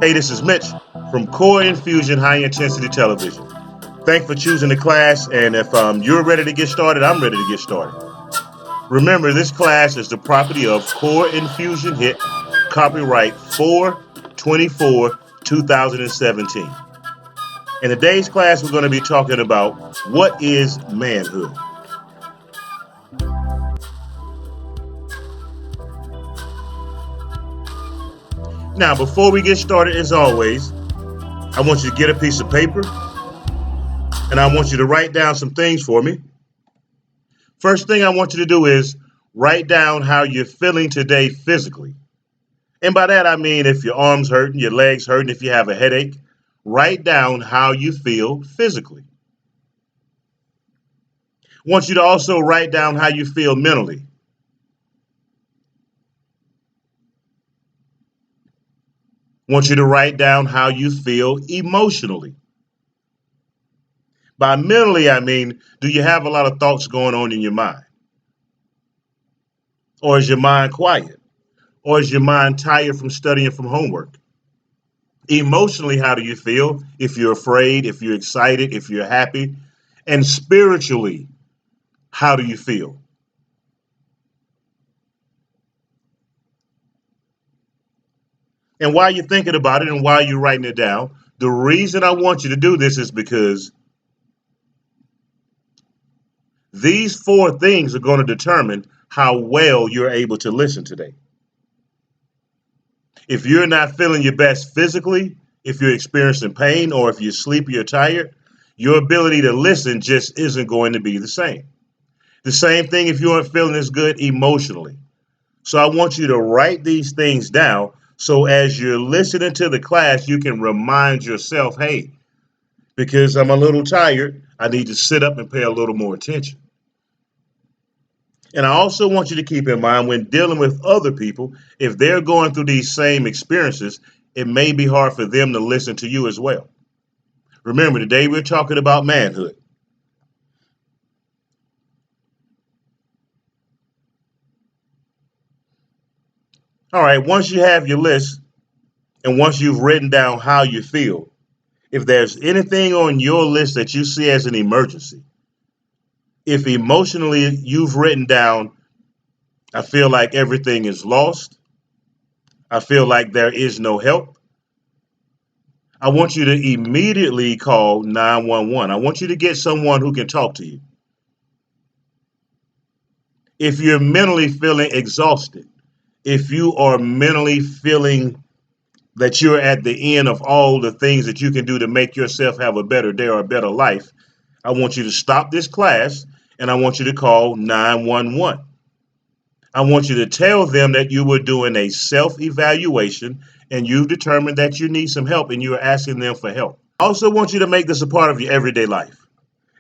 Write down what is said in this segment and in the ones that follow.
Hey, this is Mitch from Core Infusion High Intensity Television. Thanks for choosing the class, and if you're ready to get started, I'm ready to get started. Remember, this class is the property of Core Infusion Hit, copyright 4/24/2017. In today's class, we're going to be talking about what is manhood. Now, before we get started, as always, I want you to get a piece of paper, and I want you to write down some things for me. First thing I want you to do is write down how you're feeling today physically. And by that, I mean if your arm's hurting, your legs hurting, if you have a headache, write down how you feel physically. I want you to also write down how you feel mentally. I want you to write down how you feel emotionally. By mentally, I mean, do you have a lot of thoughts going on in your mind? Or is your mind quiet? Or is your mind tired from studying from homework? Emotionally, how do you feel? If you're afraid, if you're excited, if you're happy. And spiritually, how do you feel? And while you're thinking about it and while you're writing it down, the reason I want you to do this is because these four things are going to determine how well you're able to listen today. If you're not feeling your best physically, if you're experiencing pain, or if you're sleepy or tired, your ability to listen just isn't going to be the same. The same thing if you aren't feeling as good emotionally. So I want you to write these things down so as you're listening to the class, you can remind yourself, hey, because I'm a little tired, I need to sit up and pay a little more attention. And I also want you to keep in mind when dealing with other people, if they're going through these same experiences, it may be hard for them to listen to you as well. Remember, today we're talking about manhood. All right, once you have your list and once you've written down how you feel, if there's anything on your list that you see as an emergency, if emotionally you've written down, I feel like everything is lost, I feel like there is no help, I want you to immediately call 911. I want you to get someone who can talk to you. If you're mentally feeling exhausted, if you are mentally feeling that you're at the end of all the things that you can do to make yourself have a better day or a better life, I want you to stop this class and I want you to call 911. I want you to tell them that you were doing a self-evaluation and you've determined that you need some help and you're asking them for help. I also want you to make this a part of your everyday life.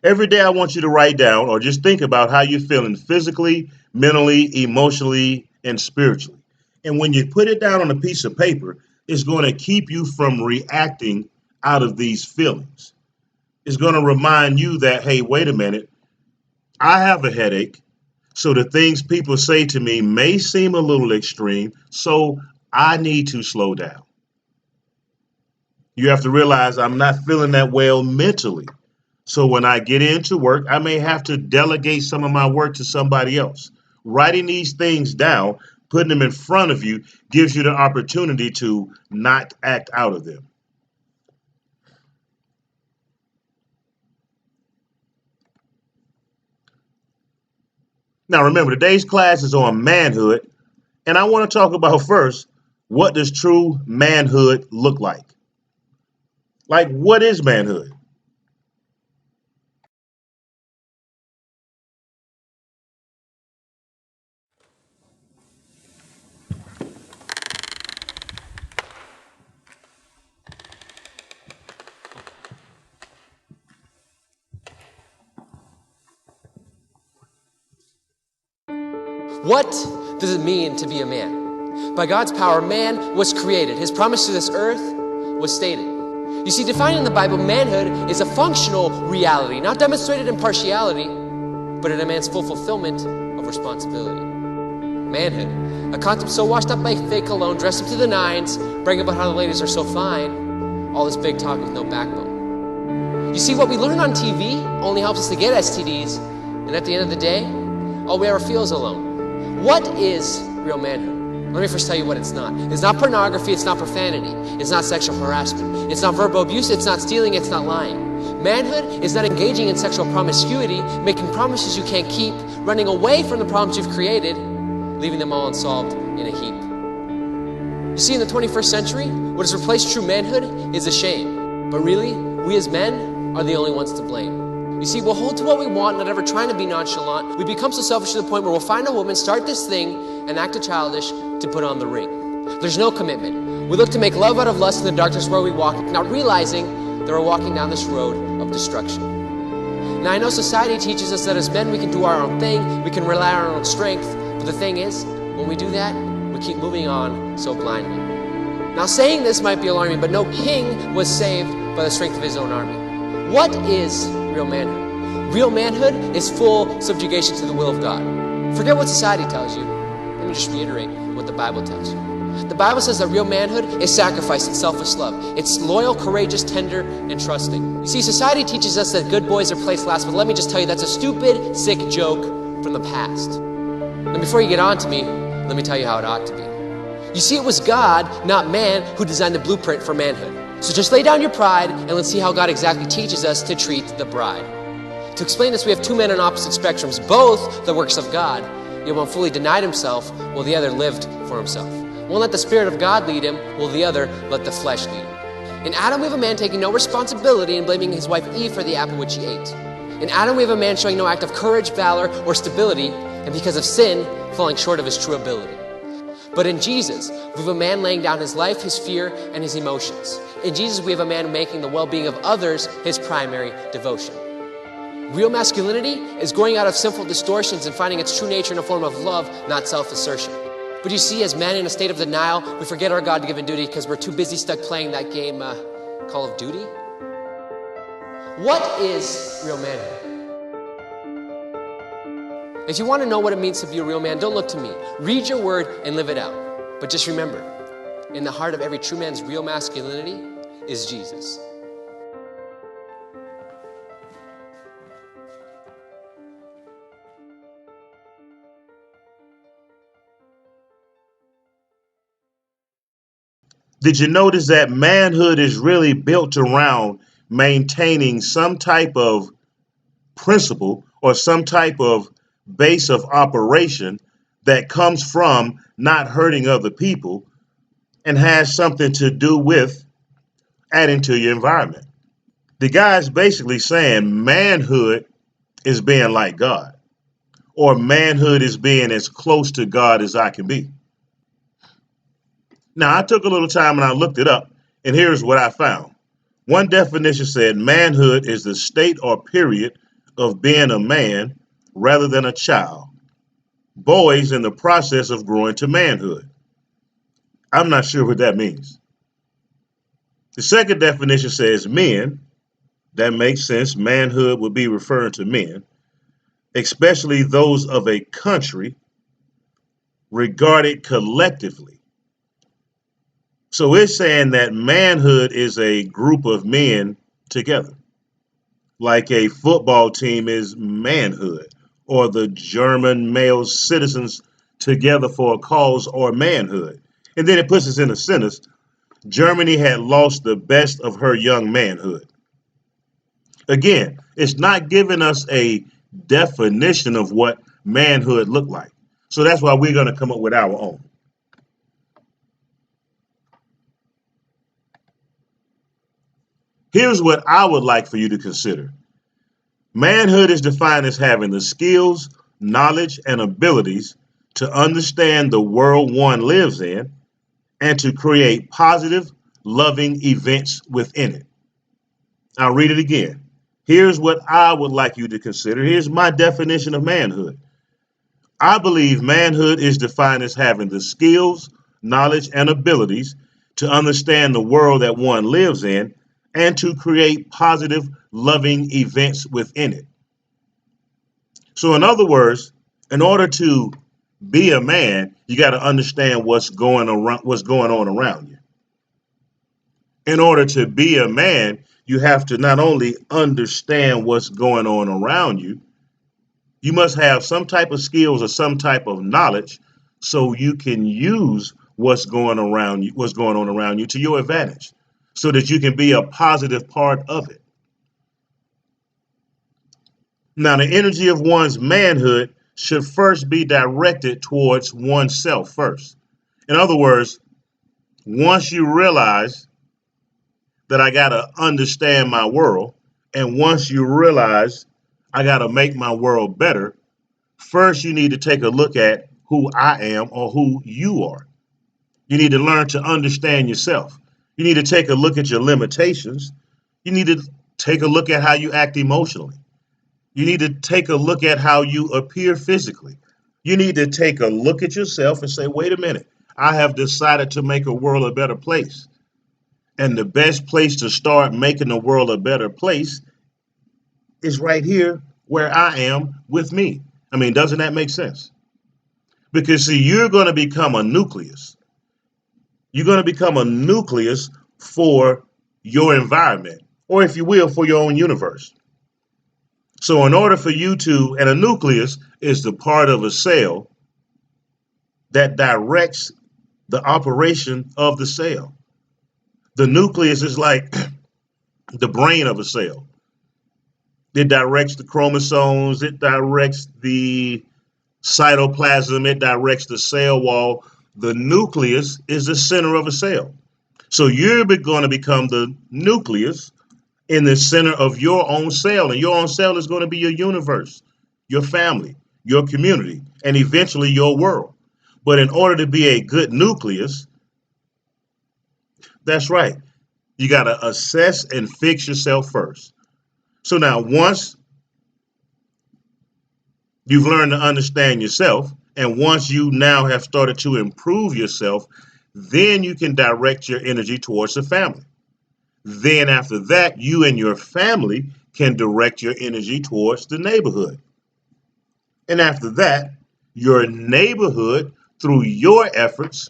Every day I want you to write down or just think about how you're feeling physically, mentally, emotionally, and spiritually. And when you put it down on a piece of paper, it's going to keep you from reacting out of these feelings. It's going to remind you that, hey, wait a minute, I have a headache. So the things people say to me may seem a little extreme. So I need to slow down. You have to realize I'm not feeling that well mentally. So when I get into work, I may have to delegate some of my work to somebody else. Writing these things down, putting them in front of you, gives you the opportunity to not act out of them. Now remember, today's class is on manhood, and I want to talk about first, what does true manhood look like? Like, what is manhood? What does it mean to be a man? By God's power, man was created. His promise to this earth was stated. You see, defined in the Bible, manhood is a functional reality, not demonstrated in partiality, but in a man's full fulfillment of responsibility. Manhood, a concept so washed up by fake cologne, dressed up to the nines, bragging about how the ladies are so fine, all this big talk with no backbone. You see, what we learn on TV only helps us to get STDs, and at the end of the day, all we ever feel is alone. What is real manhood? Let me first tell you what it's not. It's not pornography, it's not profanity, it's not sexual harassment, it's not verbal abuse, it's not stealing, it's not lying. Manhood is not engaging in sexual promiscuity, making promises you can't keep, running away from the problems you've created, leaving them all unsolved in a heap. You see, in the 21st century, what has replaced true manhood is a shame. But really, we as men are the only ones to blame. You see, we'll hold to what we want, not ever trying to be nonchalant. We become so selfish to the point where we'll find a woman, start this thing, and act a childish to put on the ring. There's no commitment. We look to make love out of lust in the darkness where we walk, not realizing that we're walking down this road of destruction. Now, I know society teaches us that as men we can do our own thing, we can rely on our own strength, but the thing is, when we do that, we keep moving on so blindly. Now, saying this might be alarming, but no king was saved by the strength of his own army. What is real manhood? Real manhood is full subjugation to the will of God. Forget what society tells you. Let me just reiterate what the Bible tells you. The Bible says that real manhood is sacrifice and selfless love. It's loyal, courageous, tender, and trusting. You see, society teaches us that good boys are placed last, but let me just tell you, that's a stupid, sick joke from the past. And before you get on to me, let me tell you how it ought to be. You see, it was God, not man, who designed the blueprint for manhood. So just lay down your pride, and let's see how God exactly teaches us to treat the bride. To explain this, we have two men on opposite spectrums, both the works of God, yet one fully denied himself, while the other lived for himself. One let the Spirit of God lead him, while the other let the flesh lead him. In Adam, we have a man taking no responsibility and blaming his wife Eve for the apple which he ate. In Adam, we have a man showing no act of courage, valor, or stability, and because of sin, falling short of his true ability. But in Jesus, we have a man laying down his life, his fear, and his emotions. In Jesus, we have a man making the well-being of others his primary devotion. Real masculinity is growing out of sinful distortions and finding its true nature in a form of love, not self-assertion. But you see, as men in a state of denial, we forget our God-given duty because we're too busy stuck playing that game, Call of Duty. What is real manhood? If you want to know what it means to be a real man, don't look to me. Read your word and live it out. But just remember, in the heart of every true man's real masculinity is Jesus. Did you notice that manhood is really built around maintaining some type of principle or some type of base of operation that comes from not hurting other people and has something to do with adding to your environment? The guy's basically saying manhood is being like God, or manhood is being as close to God as I can be. Now, I took a little time and I looked it up, and here's what I found. One definition said manhood is the state or period of being a man rather than a child. Boys in the process of growing to manhood. I'm not sure what that means. The second definition says men. That makes sense. Manhood would be referring to men, especially those of a country, regarded collectively. So it's saying that manhood is a group of men together, like a football team is manhood, or the German male citizens together for a cause, or manhood. And then it puts us in a sentence: Germany had lost the best of her young manhood. Again, it's not giving us a definition of what manhood looked like. So that's why we're going to come up with our own. Here's what I would like for you to consider. Manhood is defined as having the skills, knowledge, and abilities to understand the world one lives in and to create positive, loving events within it. I'll read it again. Here's what I would like you to consider. Here's my definition of manhood. I believe manhood is defined as having the skills, knowledge, and abilities to understand the world that one lives in and to create positive, loving events within it. So in other words, in order to be a man, you got to understand what's going on around you. In order to be a man, you have to not only understand what's going on around you, you must have some type of skills or some type of knowledge so you can use what's going on around you to your advantage, so that you can be a positive part of it. Now, the energy of one's manhood should first be directed towards oneself first. In other words, once you realize that I got to understand my world, and once you realize I got to make my world better, first you need to take a look at who I am or who you are. You need to learn to understand yourself. You need to take a look at your limitations. You need to take a look at how you act emotionally. You need to take a look at how you appear physically. You need to take a look at yourself and say, wait a minute, I have decided to make a world a better place. And the best place to start making the world a better place is right here where I am with me. I mean, doesn't that make sense? Because, see, you're going to become a nucleus. You're going to become a nucleus for your environment, or if you will, for your own universe. So in order for you to, and a nucleus is the part of a cell that directs the operation of the cell. The nucleus is like the brain of a cell. It directs the chromosomes, it directs the cytoplasm, it directs the cell wall. The nucleus is the center of a cell. So you're going to become the nucleus in the center of your own cell. And your own cell is going to be your universe, your family, your community, and eventually your world. But in order to be a good nucleus, that's right, you got to assess and fix yourself first. So now, once you've learned to understand yourself, and once you now have started to improve yourself, then you can direct your energy towards the family. Then after that, you and your family can direct your energy towards the neighborhood. And after that, your neighborhood, through your efforts,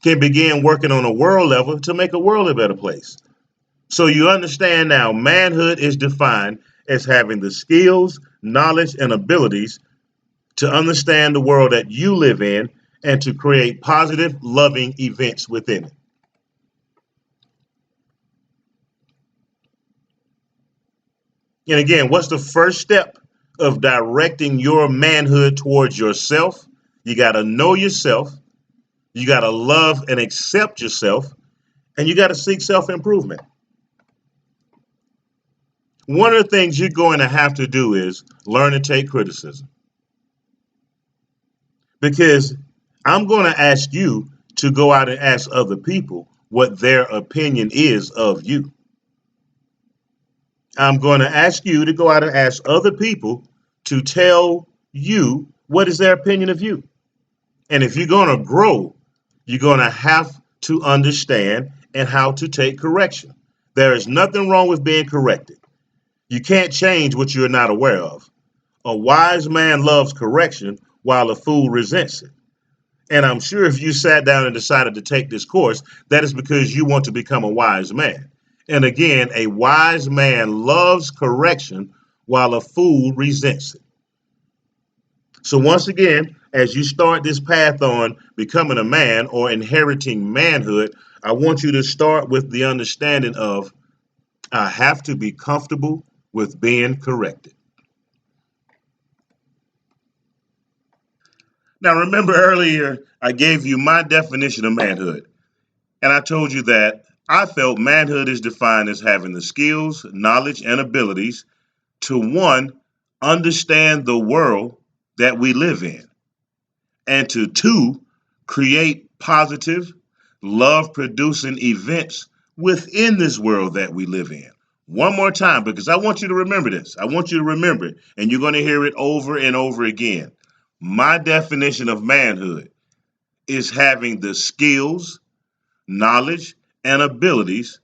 can begin working on a world level to make a world a better place. So you understand now, manhood is defined as having the skills, knowledge, and abilities to understand the world that you live in and to create positive, loving events within it. And again, what's the first step of directing your manhood towards yourself? You got to know yourself. You got to love and accept yourself. And you got to seek self-improvement. One of the things you're going to have to do is learn to take criticism. Because I'm going to ask you to go out and ask other people what their opinion is of you. I'm going to ask you to go out and ask other people to tell you what is their opinion of you. And if you're going to grow, you're going to have to understand and how to take correction. There is nothing wrong with being corrected. You can't change what you're not aware of. A wise man loves correction while a fool resents it. And I'm sure if you sat down and decided to take this course, that is because you want to become a wise man. And again, a wise man loves correction while a fool resents it. So once again, as you start this path on becoming a man or inheriting manhood, I want you to start with the understanding of I have to be comfortable with being corrected. Now, remember earlier, I gave you my definition of manhood. And I told you that I felt manhood is defined as having the skills, knowledge, and abilities to, one, understand the world that we live in, and to, two, create positive, love producing events within this world that we live in. One more time, because I want you to remember this. I want you to remember it, and you're going to hear it over and over again. My definition of manhood is having the skills, knowledge, and abilities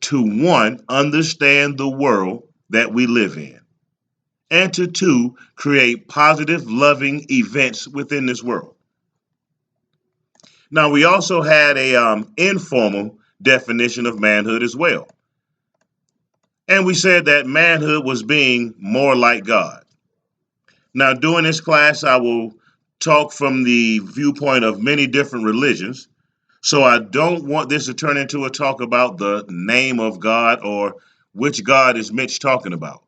to, one, understand the world that we live in, and to two, create positive, loving events within this world. Now, we also had a informal definition of manhood as well. And we said that manhood was being more like God. Now, during this class, I will talk from the viewpoint of many different religions. So I don't want this to turn into a talk about the name of God or which God is Mitch talking about.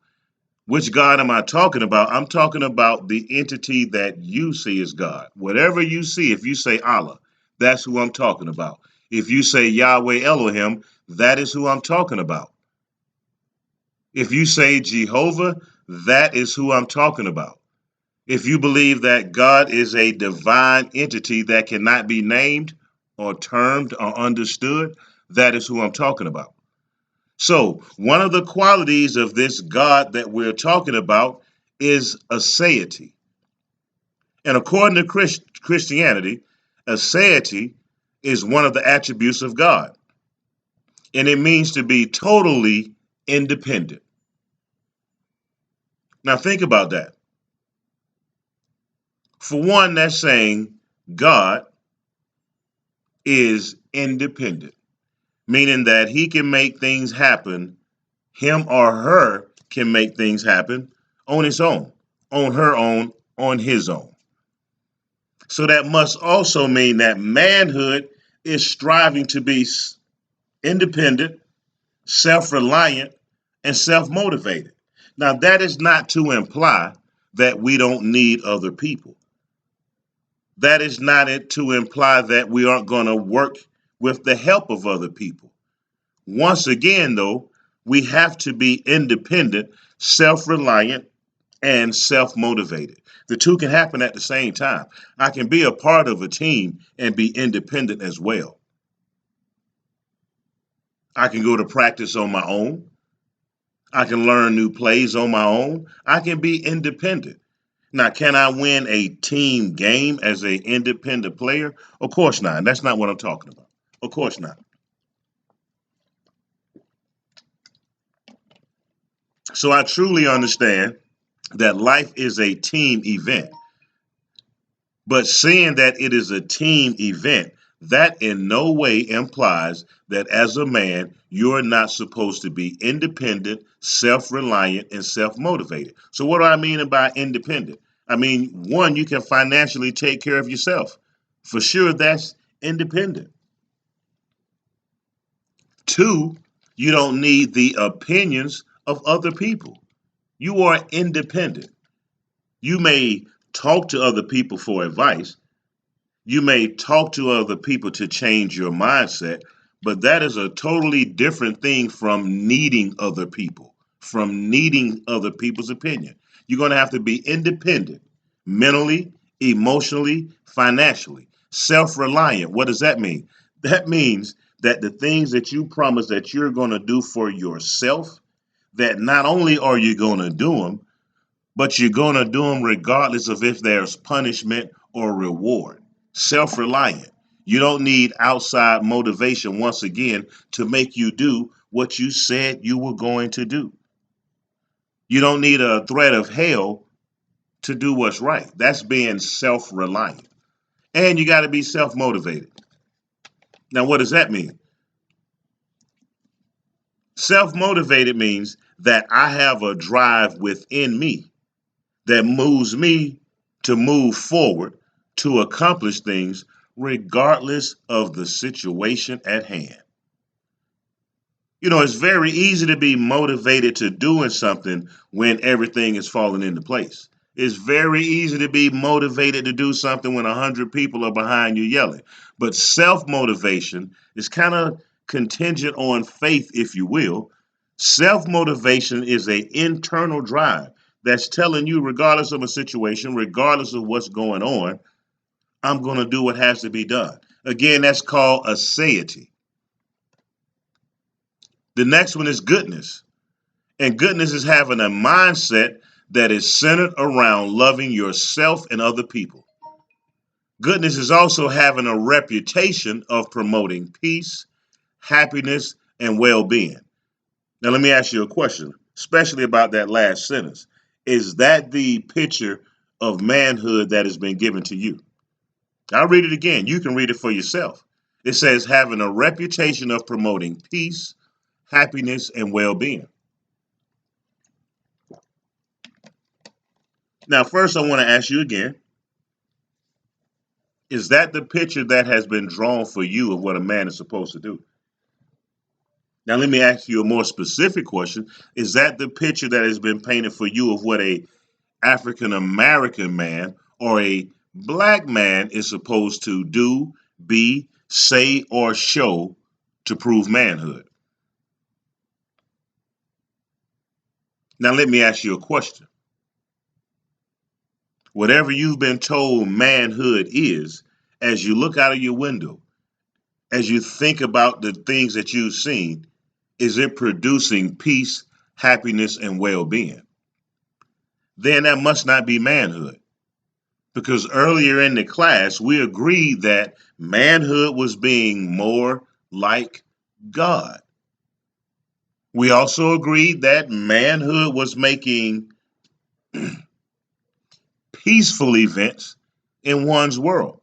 Which God am I talking about? I'm talking about the entity that you see as God. Whatever you see, if you say Allah, that's who I'm talking about. If you say Yahweh Elohim, that is who I'm talking about. If you say Jehovah, that is who I'm talking about. If you believe that God is a divine entity that cannot be named or termed or understood, that is who I'm talking about. So, one of the qualities of this God that we're talking about is aseity. And according to Christianity, aseity is one of the attributes of God. And it means to be totally independent. Now, think about that. For one, that's saying God is independent, meaning that he can make things happen, him or her can make things happen on his own, on her own, on his own. So that must also mean that manhood is striving to be independent, self reliant, and self motivated. Now, that is not to imply that we don't need other people. That is not it to imply that we aren't going to work with the help of other people. Once again, though, we have to be independent, self reliant, and self motivated. The two can happen at the same time. I can be a part of a team and be independent as well. I can go to practice on my own. I can learn new plays on my own. I can be independent. Now, can I win a team game as an independent player? Of course not. That's not what I'm talking about. Of course not. So I truly understand that life is a team event. But seeing that it is a team event, that in no way implies that as a man, you're not supposed to be independent, self reliant, and self motivated. So, what do I mean by independent? I mean, one, you can financially take care of yourself. For sure, that's independent. Two, you don't need the opinions of other people. You are independent. You may talk to other people for advice. You may talk to other people to change your mindset, but that is a totally different thing from needing other people, from needing other people's opinion. You're going to have to be independent, mentally, emotionally, financially, self reliant. What does that mean? That means that the things that you promise that you're going to do for yourself, that not only are you going to do them, but you're going to do them regardless of if there's punishment or reward. Self reliant. You don't need outside motivation once again to make you do what you said you were going to do. You don't need a threat of hell to do what's right. That's being self reliant. And you got to be self motivated. Now, what does that mean? Self motivated means that I have a drive within me that moves me to move forward to accomplish things regardless of the situation at hand. You know, it's very easy to be motivated to doing something when everything is falling into place. It's very easy to be motivated to do something when 100 people are behind you yelling. But self-motivation is kind of contingent on faith, if you will. Self-motivation is an internal drive that's telling you, regardless of a situation, regardless of what's going on, I'm going to do what has to be done. Again, that's called aseity. The next one is goodness. And goodness is having a mindset that is centered around loving yourself and other people. Goodness is also having a reputation of promoting peace, happiness, and well being. Now, let me ask you a question, especially about that last sentence. Is that the picture of manhood that has been given to you? I'll read it again. You can read it for yourself. It says, having a reputation of promoting peace, happiness, and well-being. Now, first, I want to ask you again, is that the picture that has been drawn for you of what a man is supposed to do? Now, let me ask you a more specific question. Is that the picture that has been painted for you of what a African American man or a black man is supposed to do, be, say, or show to prove manhood? Now, let me ask you a question. Whatever you've been told manhood is, as you look out of your window, as you think about the things that you've seen, is it producing peace, happiness, and well-being? Then that must not be manhood. Because earlier in the class, we agreed that manhood was being more like God. We also agreed that manhood was making peaceful events in one's world.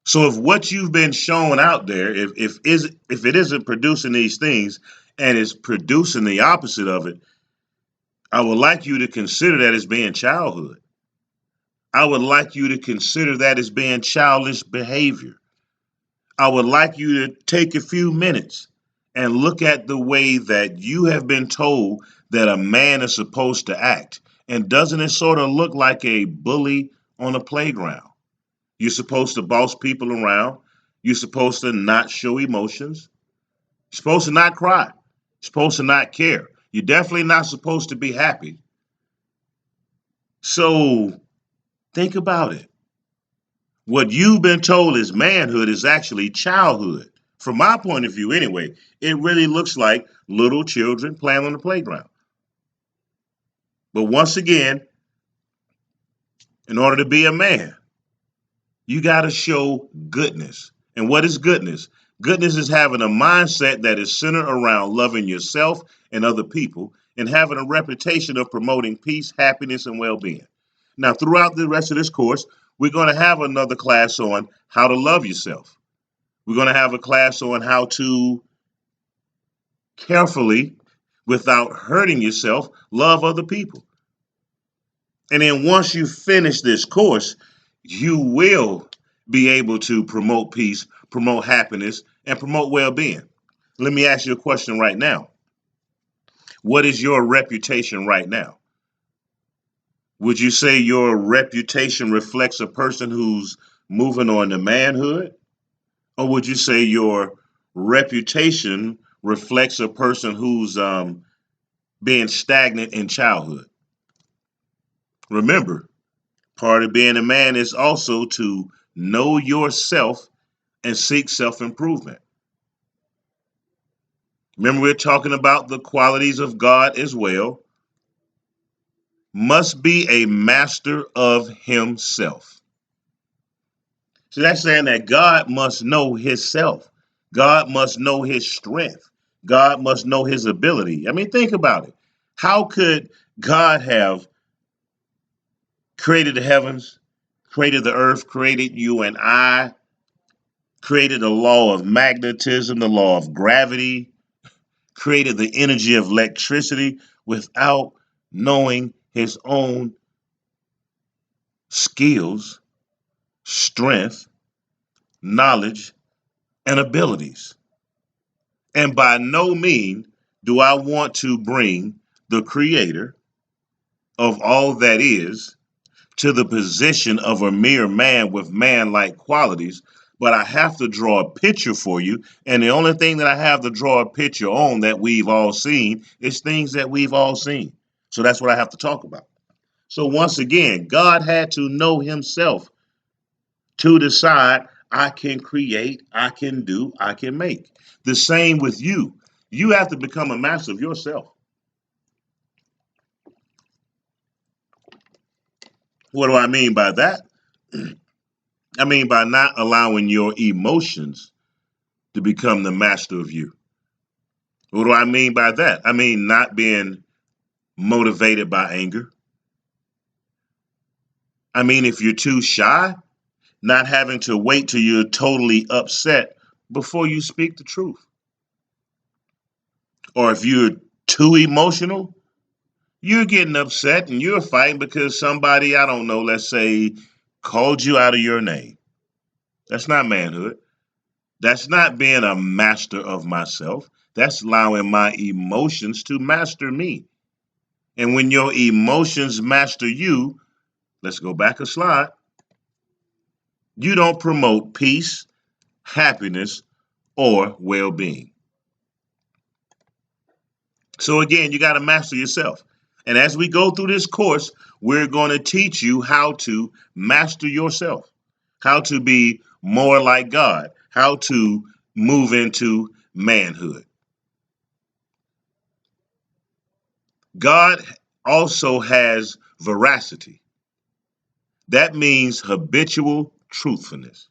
So if what you've been shown out there, if it isn't producing these things and is producing the opposite of it, I would like you to consider that as being childhood. I would like you to consider that as being childish behavior. I would like you to take a few minutes and look at the way that you have been told that a man is supposed to act. And doesn't it sort of look like a bully on a playground? You're supposed to boss people around. You're supposed to not show emotions. You're supposed to not cry. You're supposed to not care. You're definitely not supposed to be happy. So think about it. What you've been told is manhood is actually childhood. From my point of view, anyway, it really looks like little children playing on the playground. But once again, in order to be a man, you got to show goodness. And what is goodness? Goodness is having a mindset that is centered around loving yourself and other people and having a reputation of promoting peace, happiness, and well-being. Now, throughout the rest of this course, we're going to have another class on how to love yourself. We're going to have a class on how to carefully, without hurting yourself, love other people. And then once you finish this course, you will be able to promote peace, promote happiness, and promote well-being. Let me ask you a question right now. What is your reputation right now? Would you say your reputation reflects a person who's moving on to manhood? Or would you say your reputation reflects a person who's being stagnant in childhood? Remember, part of being a man is also to know yourself and seek self-improvement. Remember, we're talking about the qualities of God as well. Must be a master of himself. So that's saying that God must know himself. God must know his strength. God must know his ability. I mean, think about it. How could God have created the heavens, created the earth, created you and I, created the law of magnetism, the law of gravity, created the energy of electricity without knowing his own skills, strength, knowledge, and abilities? And by no means do I want to bring the creator of all that is to the position of a mere man with man-like qualities, but I have to draw a picture for you. And the only thing that I have to draw a picture on that we've all seen is things that we've all seen. So that's what I have to talk about. So once again, God had to know himself to decide, I can create, I can do, I can make. The same with you. You have to become a master of yourself. What do I mean by that? I mean by not allowing your emotions to become the master of you. What do I mean by that? I mean not being motivated by anger. I mean, if you're too shy, not having to wait till you're totally upset before you speak the truth. Or if you're too emotional, you're getting upset and you're fighting because somebody, I don't know, let's say, called you out of your name. That's not manhood. That's not being a master of myself. That's allowing my emotions to master me. And when your emotions master you, let's go back a slide, you don't promote peace, happiness, or well being. So, again, you got to master yourself. And as we go through this course, we're going to teach you how to master yourself, how to be more like God, how to move into manhood. God also has veracity. That means habitual truthfulness.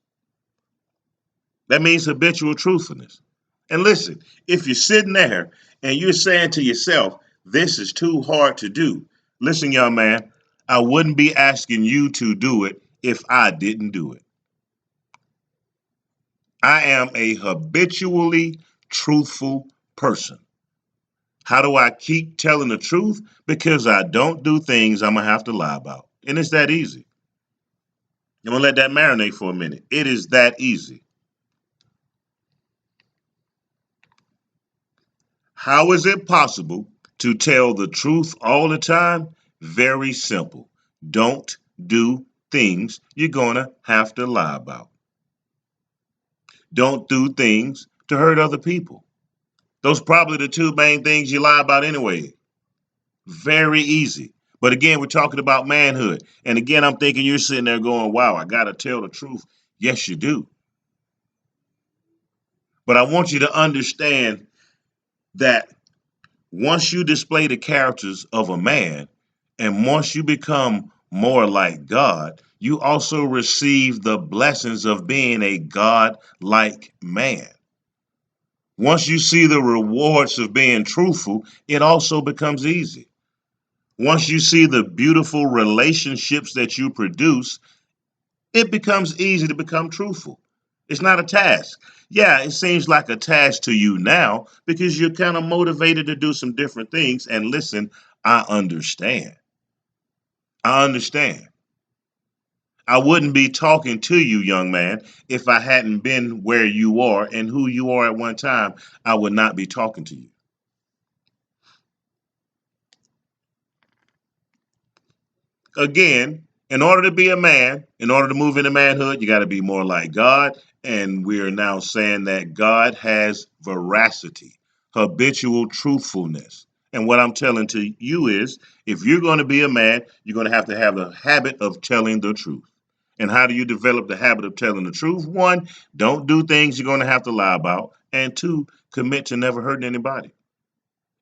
That means habitual truthfulness. And listen, if you're sitting there and you're saying to yourself, this is too hard to do, listen, young man, I wouldn't be asking you to do it if I didn't do it. I am a habitually truthful person. How do I keep telling the truth? Because I don't do things I'm going to have to lie about. And it's that easy. I'm going to let that marinate for a minute. It is that easy. How is it possible to tell the truth all the time? Very simple. Don't do things you're going to have to lie about. Don't do things to hurt other people. Those are probably the two main things you lie about anyway. Very easy. But again, we're talking about manhood. And again, I'm thinking you're sitting there going, wow, I got to tell the truth. Yes, you do. But I want you to understand that once you display the characters of a man, and once you become more like God, you also receive the blessings of being a God-like man. Once you see the rewards of being truthful, it also becomes easy. Once you see the beautiful relationships that you produce, it becomes easy to become truthful. It's not a task. Yeah, it seems like a task to you now because you're kind of motivated to do some different things. And listen, I understand. I understand. I wouldn't be talking to you, young man, if I hadn't been where you are and who you are at one time. I would not be talking to you. Again, in order to be a man, in order to move into manhood, you got to be more like God. And we are now saying that God has veracity, habitual truthfulness. And what I'm telling to you is if you're going to be a man, you're going to have the habit of telling the truth. And how do you develop the habit of telling the truth? One, don't do things you're going to have to lie about. And two, commit to never hurting anybody.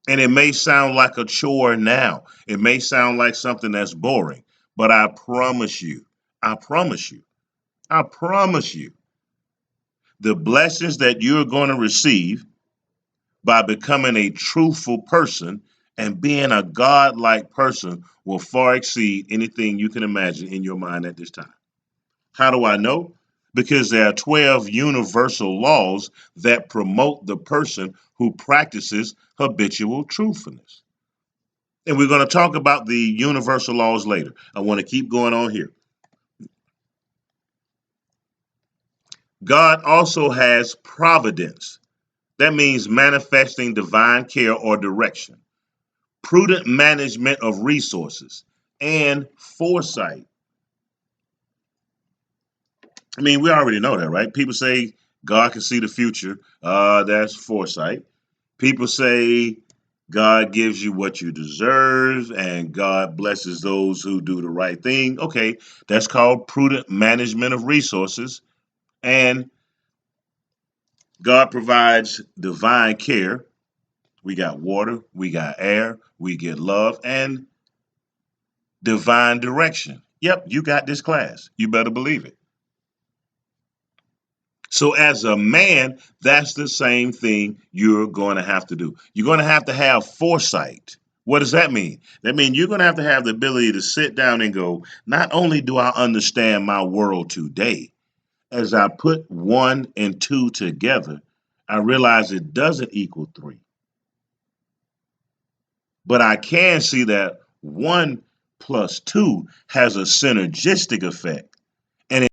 And it may sound like a chore now. It may sound like something that's boring, but I promise you, I promise you, I promise you, the blessings that you're going to receive by becoming a truthful person and being a God-like person will far exceed anything you can imagine in your mind at this time. How do I know? Because there are 12 universal laws that promote the person who practices habitual truthfulness. And we're going to talk about the universal laws later. I want to keep going on here. God also has providence. That means manifesting divine care or direction, prudent management of resources, and foresight. I mean, we already know that, right? People say God can see the future. That's foresight. People say God gives you what you deserve and God blesses those who do the right thing. Okay, that's called prudent management of resources. And God provides divine care. We got water, we got air, we get love, and divine direction. Yep, you got this class. You better believe it. So, as a man, that's the same thing you're going to have to do. You're going to have foresight. What does that mean? That means you're going to have the ability to sit down and go, not only do I understand my world today, as I put one and two together, I realize it doesn't equal three. But I can see that one plus two has a synergistic effect. And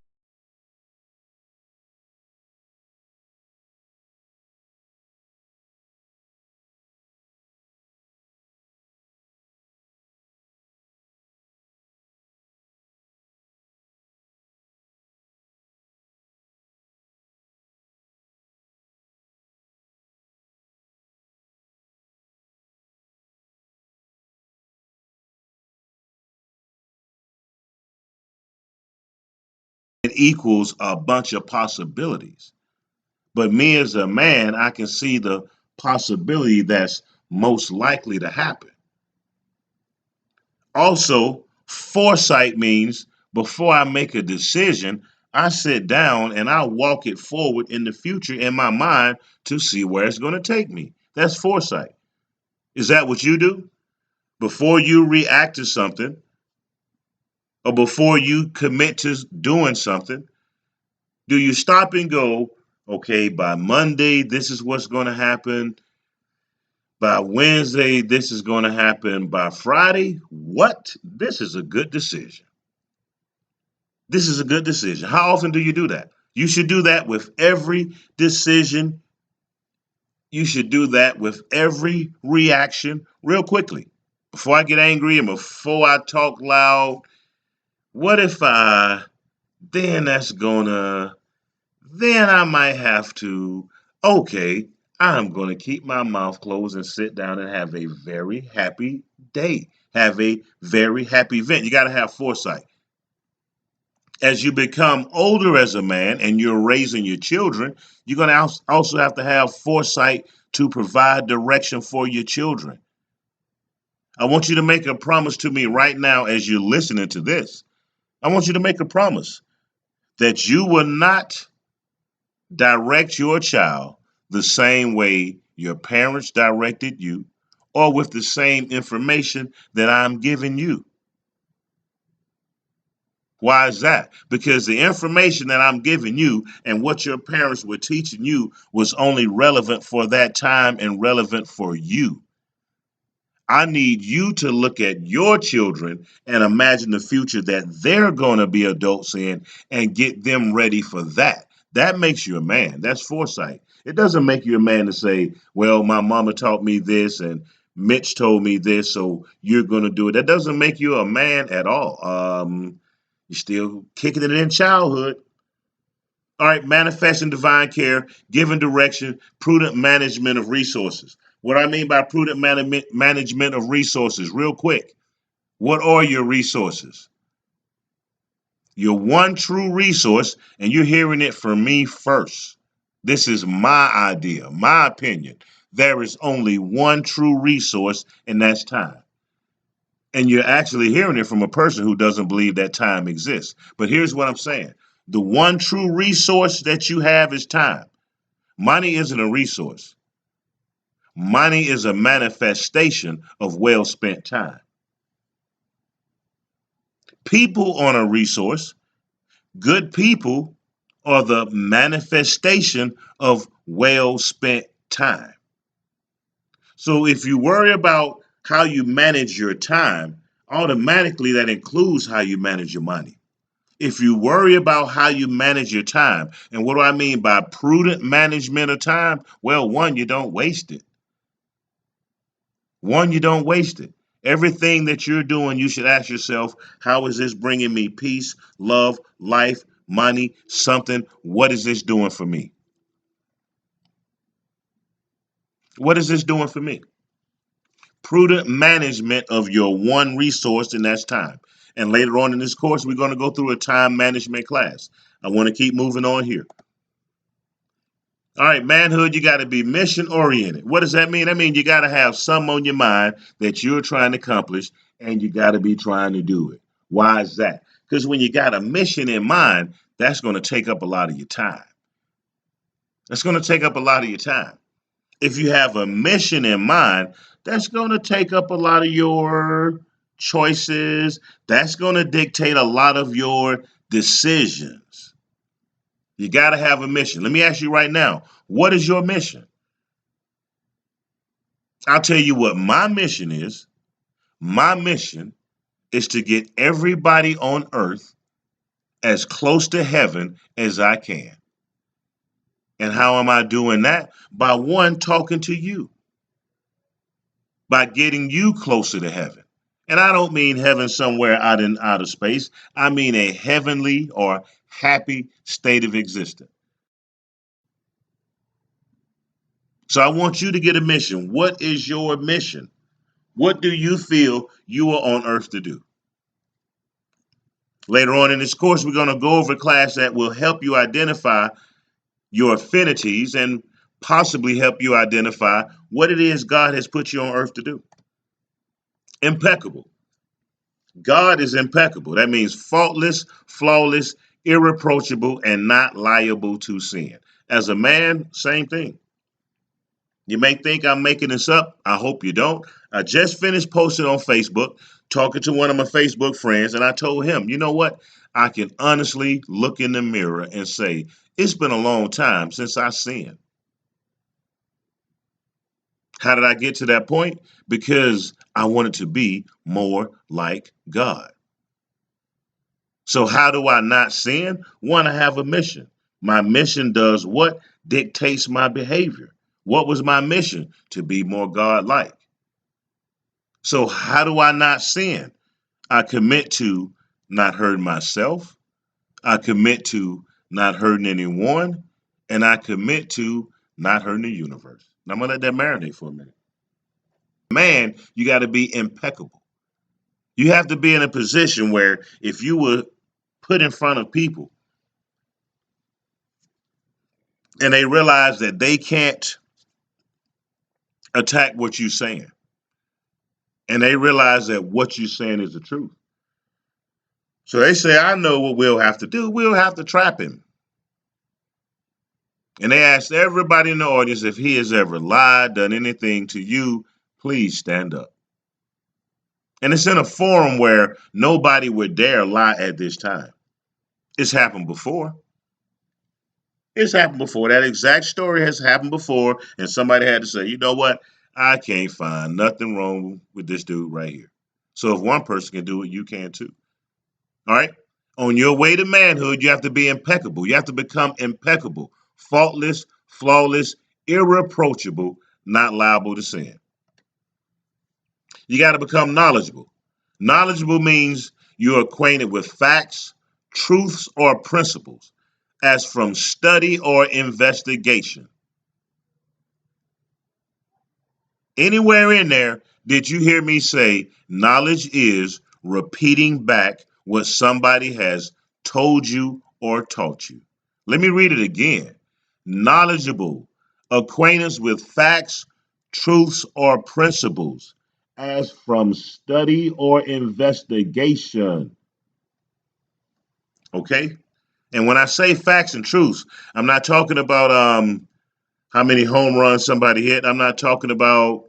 it equals a bunch of possibilities. But me as a man, I can see the possibility that's most likely to happen. Also, foresight means before I make a decision, I sit down and I walk it forward in the future in my mind to see where it's going to take me. That's foresight. Is that what you do? Before you react to something or before you commit to doing something, do you stop and go, okay, by Monday, this is what's going to happen. By Wednesday, this is going to happen. By Friday, what? This is a good decision. This is a good decision. How often do you do that? You should do that with every decision. You should do that with every reaction real quickly. Before I get angry and before I talk loud, what if then that's gonna, then I might have to, okay, I'm gonna keep my mouth closed and sit down and have a very happy day. Have a very happy event. You gotta have foresight. As you become older as a man and you're raising your children, you're going to also have to have foresight to provide direction for your children. I want you to make a promise to me right now as you're listening to this. I want you to make a promise that you will not direct your child the same way your parents directed you or with the same information that I'm giving you. Why is that? Because the information that I'm giving you and what your parents were teaching you was only relevant for that time and relevant for you. I need you to look at your children and imagine the future that they're going to be adults in and get them ready for that. That makes you a man. That's foresight. It doesn't make you a man to say, well, my mama taught me this and Mitch told me this, so you're going to do it. That doesn't make you a man at all. You're still kicking it in childhood. All right, manifesting divine care, giving direction, prudent management of resources. What I mean by prudent management of resources, real quick, what are your resources? Your one true resource, and you're hearing it from me first. This is my idea, my opinion. There is only one true resource, and that's time. And you're actually hearing it from a person who doesn't believe that time exists. But here's what I'm saying. The one true resource that you have is time. Money isn't a resource. Money is a manifestation of well spent time. People are a resource. Good people are the manifestation of well spent time. So if you worry about how you manage your time, automatically that includes how you manage your money. If you worry about how you manage your time, and what do I mean by prudent management of time? Well, one, you don't waste it. One, you don't waste it. Everything that you're doing, you should ask yourself, how is this bringing me peace, love, life, money, something? What is this doing for me? What is this doing for me? Prudent management of your one resource, and that's time. And later on in this course, we're going to go through a time management class. I want to keep moving on here. All right, manhood, you got to be mission oriented. What does that mean? That means you got to have something on your mind that you're trying to accomplish, and you got to be trying to do it. Why is that? Because when you got a mission in mind, that's going to take up a lot of your time. That's going to take up a lot of your time. If you have a mission in mind, that's going to take up a lot of your choices. That's going to dictate a lot of your decisions. You got to have a mission. Let me ask you right now, what is your mission? I'll tell you what my mission is. My mission is to get everybody on earth as close to heaven as I can. And how am I doing that? By one, talking to you, by getting you closer to heaven. And I don't mean heaven somewhere out in outer space. I mean a heavenly or happy state of existence. So I want you to get a mission. What is your mission? What do you feel you are on earth to do? Later on in this course, we're going to go over a class that will help you identify your affinities and possibly help you identify what it is God has put you on earth to do. Impeccable. God is impeccable. That means faultless, flawless, irreproachable, and not liable to sin. As a man, same thing. You may think I'm making this up. I hope you don't. I just finished posting on Facebook, talking to one of my Facebook friends, and I told him, you know what? I can honestly look in the mirror and say, it's been a long time since I sinned. How did I get to that point? Because I wanted to be more like God. So how do I not sin? One, I have a mission. My mission does what? Dictates my behavior. What was my mission? To be more God-like. So how do I not sin? I commit to not hurting myself. I commit to not hurting anyone. And I commit to not hurting the universe. Now I'm going to let that marinate for a minute. Man, you got to be impeccable. You have to be in a position where if you were put in front of people and they realize that they can't attack what you're saying, and they realize that what you're saying is the truth. So they say, I know what we'll have to do. We'll have to trap him. And they asked everybody in the audience if he has ever lied, done anything to you, please stand up. And it's in a forum where nobody would dare lie at this time. It's happened before. It's happened before. That exact story has happened before, and somebody had to say, you know what? I can't find nothing wrong with this dude right here. So if one person can do it, you can too. All right? On your way to manhood, you have to be impeccable. You have to become impeccable, faultless, flawless, irreproachable, not liable to sin. You got to become knowledgeable. Knowledgeable means you're acquainted with facts, truths, or principles, as from study or investigation. Anywhere in there did you hear me say knowledge is repeating back what somebody has told you or taught you? Let me read it again. Knowledgeable, acquaintance with facts, truths, or principles, as from study or investigation. Okay? And when I say facts and truths, I'm not talking about how many home runs somebody hit. I'm not talking about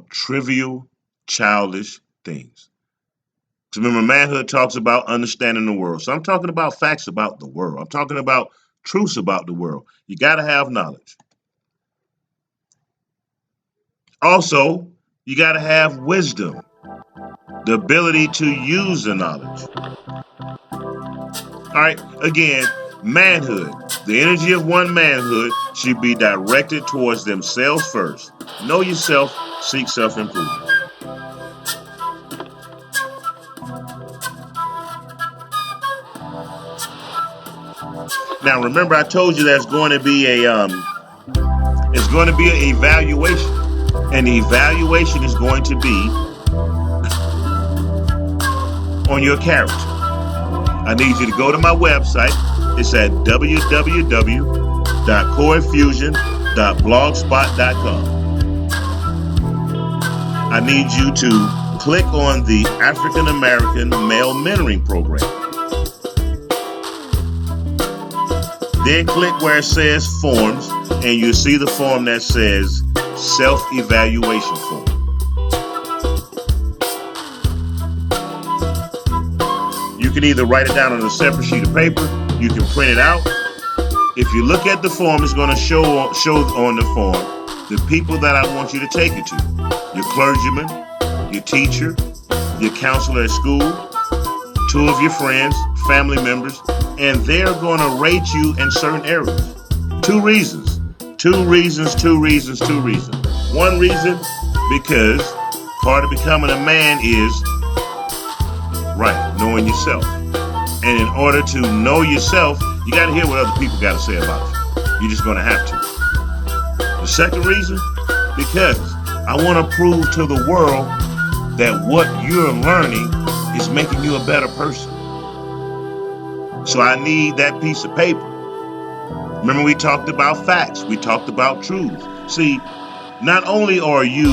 trivial, childish things. Because remember, manhood talks about understanding the world. So I'm talking about facts about the world. I'm talking about truths about the world. You got to have knowledge. Also, you got to have wisdom, the ability to use the knowledge. All right, again, manhood. The energy of one manhood should be directed towards themselves first. Know yourself, seek self-improvement. Now, remember, I told you there's going to be an evaluation, and the evaluation is going to be on your character. I need you to go to my website. It's at www.coreinfusion.blogspot.com. I need you to click on the African American Male Mentoring Program. Then click where it says forms, and you see the form that says self-evaluation form. You can either write it down on a separate sheet of paper, you can print it out. If you look at the form, it's going to show on the form the people that I want you to take it to. Your clergyman, your teacher, your counselor at school, 2 of your friends, family members, and they're going to rate you in certain areas. 2 reasons. 2 reasons. One reason, because part of becoming a man is knowing yourself. And in order to know yourself, you got to hear what other people got to say about you. You're just going to have to. The second reason, because I want to prove to the world that what you're learning is making you a better person. So I need that piece of paper. Remember, we talked about facts. We talked about truth. See, not only are you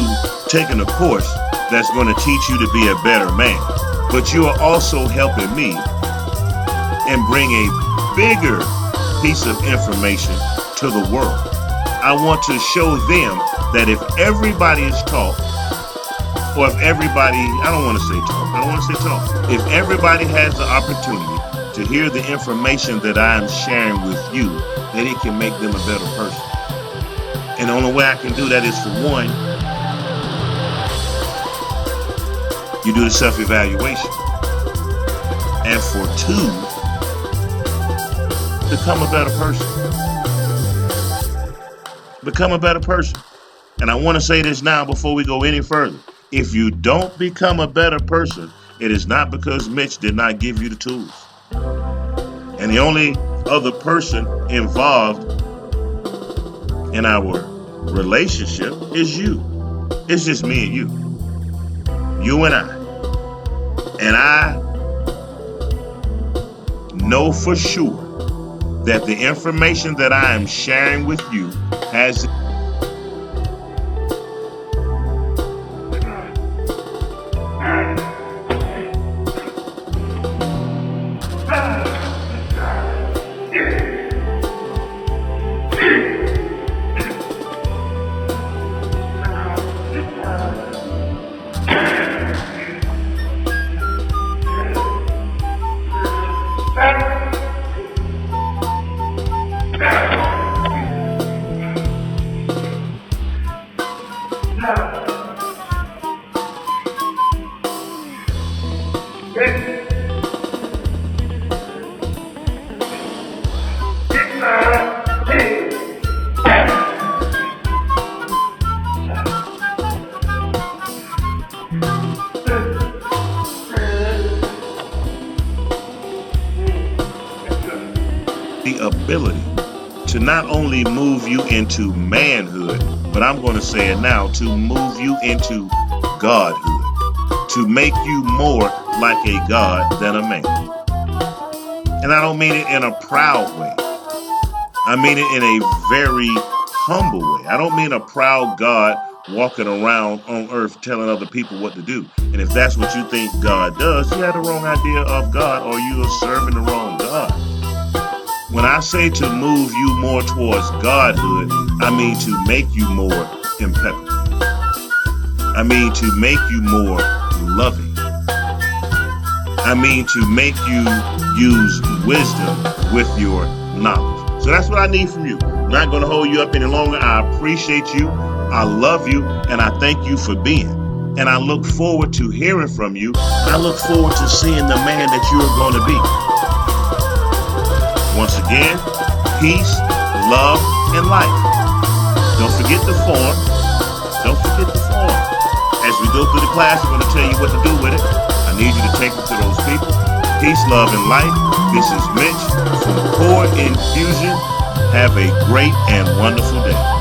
taking a course that's going to teach you to be a better man, but you are also helping me and bring a bigger piece of information to the world. I want to show them that if everybody is taught, or if everybody, I don't want to say talk, if everybody has the opportunity to hear the information that I am sharing with you, that it can make them a better person. And the only way I can do that is, for one, you do the self-evaluation. And for 2, become a better person. Become a better person. And I want to say this now before we go any further. If you don't become a better person, it is not because Mitch did not give you the tools. And the only other person involved in our relationship is you. It's just me and you. You and I. And I know for sure that the information that I am sharing with you has the ability to not only move you into manhood, but I'm going to say it now, to move you into godhood, to make you more like a god than a man. And I don't mean it in a proud way. I mean it in a very humble way. I don't mean a proud God walking around on earth telling other people what to do. And if that's what you think God does, you have the wrong idea of God, or you are serving the wrong God. When I say to move you more towards godhood, I mean to make you more impeccable. I mean to make you more loving. I mean to make you use wisdom with your knowledge. So that's what I need from you. I'm not going to hold you up any longer. I appreciate you. I love you. And I thank you for being. And I look forward to hearing from you. I look forward to seeing the man that you're going to be. Once again, peace, love, and light. Don't forget the form. Don't forget the form. As we go through the class, I'm going to tell you what to do with it. I need you to take it to those people. Peace, love, and light. This is Mitch from Core Infusion. Have a great and wonderful day.